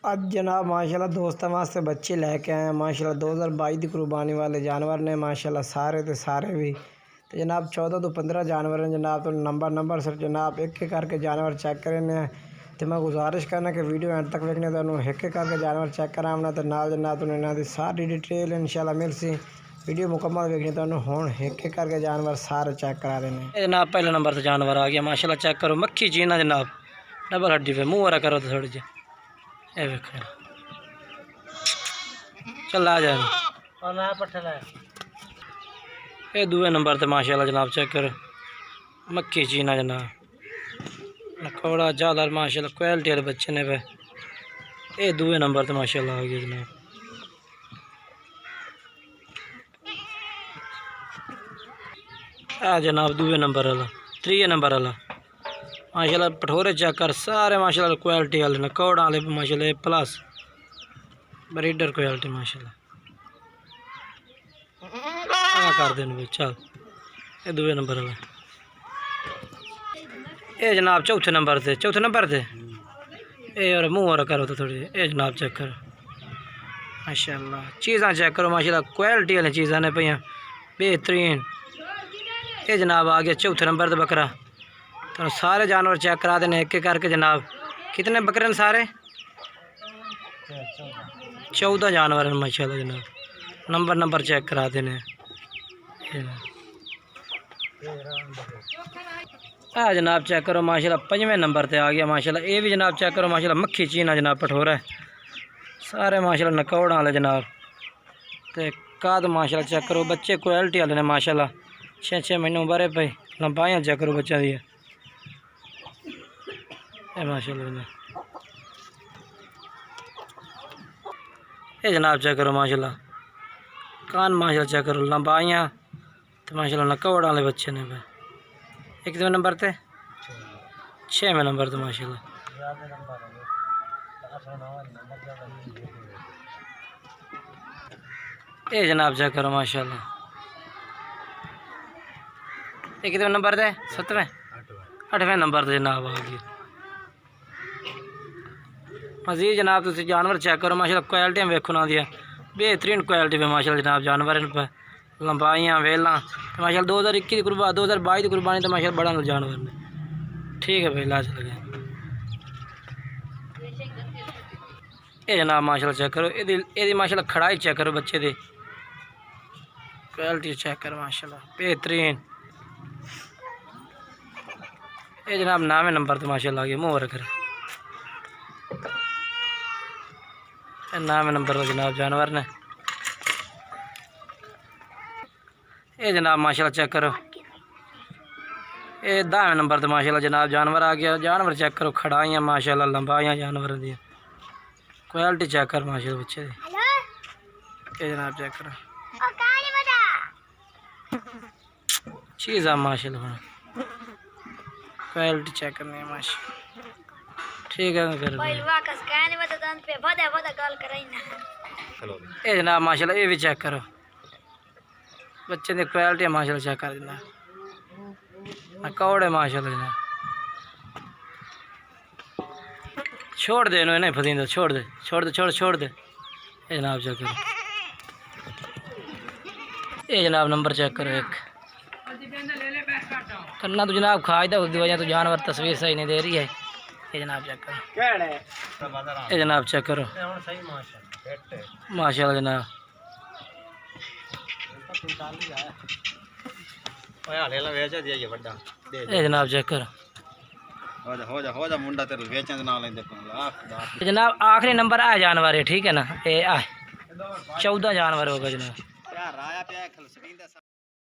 आज जनाब माशाल्लाह दोस्तों वास्ते बच्चे लेके आए हैं। माशाल्लाह 2022 की कुर्बानी वाले जानवर ने माशाल्लाह सारे तो सारे भी तो जनाब 14 तो 15 जानवर हैं जनाब। तो नंबर सर जनाब एक एक करके जानवर चेक करने तो मैं गुजारिश करना कि वीडियो एंड तक देखने तो एक एक करके जानवर चेक कराना तो नाल जनाब तो इन्हों की सारी डिटेल इंशाल्लाह मिल सी। वीडियो मुकम्मल देखनी तो हुण एक एक करके जानवर सारे चेक करा देने जनाब। पहले नंबर से जानवर आ गया माशाल्लाह, चेक करो मक्खी चीना जनाब, डबल हड्डी पे मुँह वाला करो तो थोड़ी जी चल आ जाए। ये दूए नंबर ते माशाल्लाह जनाब चेक करो मक्खी चीना जनाब, नखौड़ा ज़्यादा माशाल्लाह क्वालिटी वाले बच्चे ने पे। ये दूए नंबर ते माशाल्लाह आ गया जनाब। आ जनाब दूए नंबर वाला, त्रीए नंबर वाला माशाल्लाह पठोरे चेक कर सारे माशाल्लाह क्वालिटी वाले नखौड़ा वाले माशाल्लाह प्लस ब्रीडर क्वालिटी माशाल्लाह कर देन भाई। चल ये दूए नंबर वाला। ये जनाब चौथे नंबर से ये और मुँह और करो तो थोड़ी ये जनाब चेक करो माशाल्लाह चीज़ा चेक करो माशाल्लाह क्वालिटी वाली चीज़ा ने पे बेहतरीन। ये जनाब आ गया चौथे नंबर से बकरा। तो सारे जानवर चेक करा देने एक एक करके जनाब। कितने बकरे हैं सारे? 14 जानवर हैं माशाल्लाह जनाब। नंबर चेक करा देने। हाँ जनाब चेक करो माशाल्लाह 5वें नंबर पे आ गया माशाल्लाह। ये भी जनाब चेक करो माशाल्लाह मक्खी चीना जनाब पठोरा है सारे माशाल्लाह नकौड़ा वाले जनाब। तो काद माशाल्लाह चेक करो बच्चे क्वालिटी वाले ने माशाल्लाह 6-6 महीने उम्र पे लंबाइयाँ चेक करो बच्चा दी माशाल्लाह। ये जनाब चेक करो माशाल्लाह कान माशाल्लाह चेक करो लंबाइयाँ तो माशाल्लाह नकौड़ा वाले बच्चे ने पे। एक कितने नंबर पे? 6वें नंबर तो माशाल्लाह। ये जनाब चेक करो माशाल्लाह। ये कितने नंबर पे? 7वें 8वें नंबर से जनाब आ गया। मजीद जनाब तुम जानवर चेक करो माशाल्लाह क्वालिटियाँ वेखो ना दिया बेहतरीन क्वालिटी पे माशाल्लाह जनाब जानवर इन पर लंबाइयाँ वेला तो माशाल्लाह 2021 की कुर्बानी 2022 की कुर्बानी तो माशाल्लाह बड़ा जानवर ने। ठीक है भाई लाज लगे। ये जनाब माशाल्लाह चेक करो ये माशाल्लाह खड़ाई चेक करो बच्चे दी क्वालिटी चेक करो माशाल्लाह बेहतरीन। ये जनाब 9वें नंबर तो माशाल्लाह आ गया मुँह रख 9वें नंबर पर जनाब जानवर ने। ये जनाब माशाल्लाह चेक करो ये 10वें नंबर तो माशाल्लाह जनाब जानवर आ गया। जानवर चेक करो खड़ाइयाँ माशाल्लाह लंबाइयाँ जानवर दी क्वालिटी चेक कर माशाल्लाह बच्चे दी। ये जनाब चेक करो चीज़ आ माशाल्लाह क्वालिटी चेक करनी है माशाल्लाह। ठीक है ये जनाब माशाल्लाह ये भी चेक करो बच्चे की क्वालिटी माशाल्लाह चेक कर देना नकौड़े माशाल्लाह जनाब। छोड़ दे इन्हें फसींदा छोड़ दे ये जनाब चेक करो। ये जनाब नंबर चेक करो एक करना तो जनाब खाज दा उसकी वजह तो जानवर तस्वीर सही नहीं दे रही है। ये जनाब चेक करो ये जनाब चेक करो माशाल्लाह जनाब। ये जनाब चेक करो जनाब आखिरी नंबर आ जानवर है ठीक है ना। ये 14 जानवर होगा जनाब।